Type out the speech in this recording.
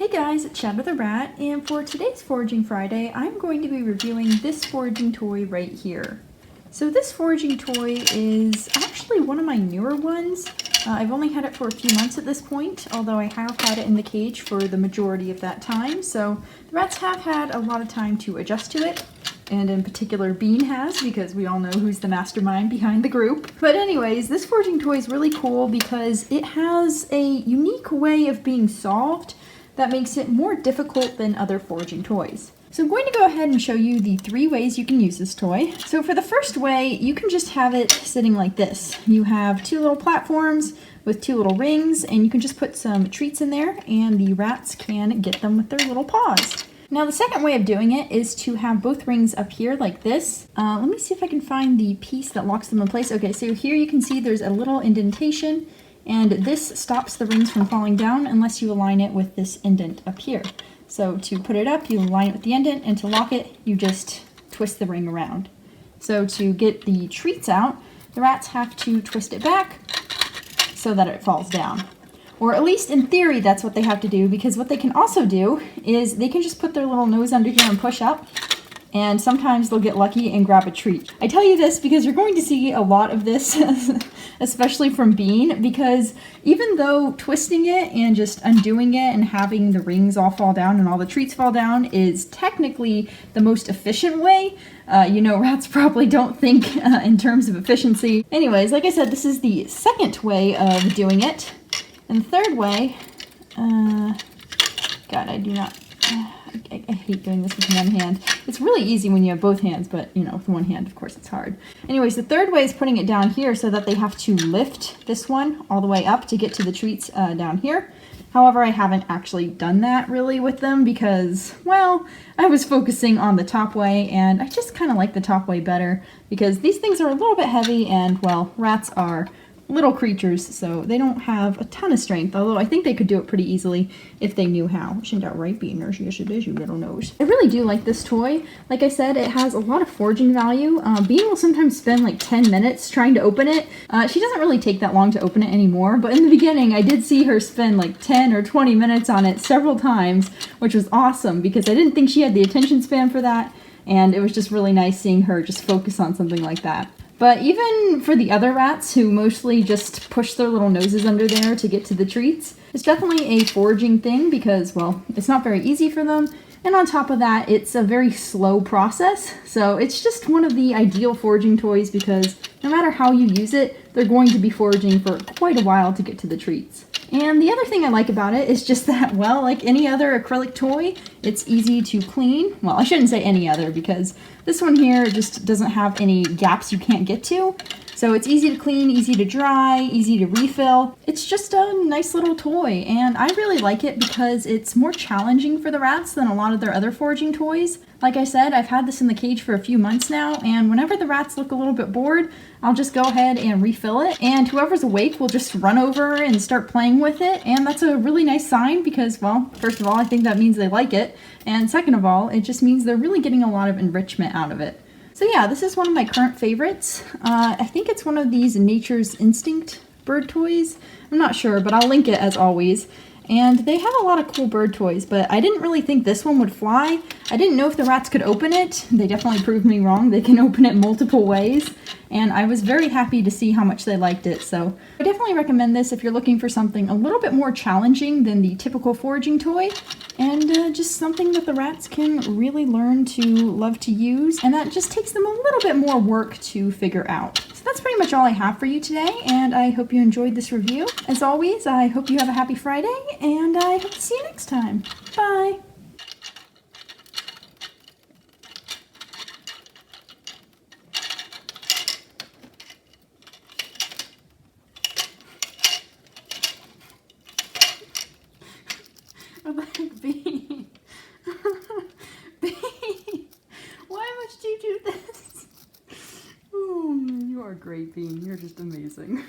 Hey guys, it's Shadow the Rat, and for today's Foraging Friday, I'm going to be reviewing this foraging toy right here. So this foraging toy is actually one of my newer ones. I've only had it for a few months at this point, although I have had it in the cage for the majority of that time, so the rats have had a lot of time to adjust to it. And in particular, Bean has, because we all know who's the mastermind behind the group. But anyways, this foraging toy is really cool because it has a unique way of being solved that makes it more difficult than other foraging toys. So I'm going to go ahead and show you the 3 ways you can use this toy. So for the first way, you can just have it sitting like this. You have 2 little platforms with 2 little rings, and you can just put some treats in there, and the rats can get them with their little paws. Now the second way of doing it is to have both rings up here like this. Let me see if I can find the piece that locks them in place. Okay, so here you can see there's a little indentation, and this stops the rings from falling down unless you align it with this indent up here. So to put it up, you align it with the indent, and to lock it, you just twist the ring around. So to get the treats out, the rats have to twist it back so that it falls down. Or at least in theory, that's what they have to do, because what they can also do is they can just put their little nose under here and push up, and sometimes they'll get lucky and grab a treat. I tell you this because you're going to see a lot of this, especially from Bean, because even though twisting it and just undoing it and having the rings all fall down and all the treats fall down is technically the most efficient way, rats probably don't think in terms of efficiency. Anyways, like I said, this is the second way of doing it. And the third way, God, I do not, I hate doing this with one hand. It's really easy when you have both hands, but with one hand, of course, it's hard. Anyways, the third way is putting it down here so that they have to lift this one all the way up to get to the treats down here. However, I haven't actually done that really with them because, well, I was focusing on the top way, and I just kind of like the top way better because these things are a little bit heavy and, well, rats are little creatures, so they don't have a ton of strength, although I think they could do it pretty easily if they knew how. Shouldn't that right, Bean? Yes, it is, you little nose. I really do like this toy. Like I said, it has a lot of foraging value. Bean will sometimes spend like 10 minutes trying to open it. She doesn't really take that long to open it anymore, but in the beginning I did see her spend like 10 or 20 minutes on it several times, which was awesome because I didn't think she had the attention span for that, and it was just really nice seeing her just focus on something like that. But even for the other rats who mostly just push their little noses under there to get to the treats, it's definitely a foraging thing because, well, it's not very easy for them. And on top of that, it's a very slow process. So it's just one of the ideal foraging toys because no matter how you use it, they're going to be foraging for quite a while to get to the treats. And the other thing I like about it is just that, well, like any other acrylic toy, it's easy to clean. Well, I shouldn't say any other because this one here just doesn't have any gaps you can't get to. So it's easy to clean, easy to dry, easy to refill. It's just a nice little toy, and I really like it because it's more challenging for the rats than a lot of their other foraging toys. Like I said, I've had this in the cage for a few months now, and whenever the rats look a little bit bored, I'll just go ahead and refill it, and whoever's awake will just run over and start playing with it, and that's a really nice sign because, well, first of all, I think that means they like it, and second of all, it just means they're really getting a lot of enrichment out of it. So yeah, this is one of my current favorites. I think it's one of these Nature's Instinct bird toys. I'm not sure, but I'll link it as always. And they have a lot of cool bird toys, but I didn't really think this one would fly. I didn't know if the rats could open it. They definitely proved me wrong. They can open it multiple ways, and I was very happy to see how much they liked it. So I definitely recommend this if you're looking for something a little bit more challenging than the typical foraging toy, and just something that the rats can really learn to love to use, and that just takes them a little bit more work to figure out. So that's pretty much all I have for you today, and I hope you enjoyed this review. As always, I hope you have a happy Friday, and I hope to see you next time. Bye! Bean. Bean. Why must you do this? Oh, you are great, Bean. You're just amazing.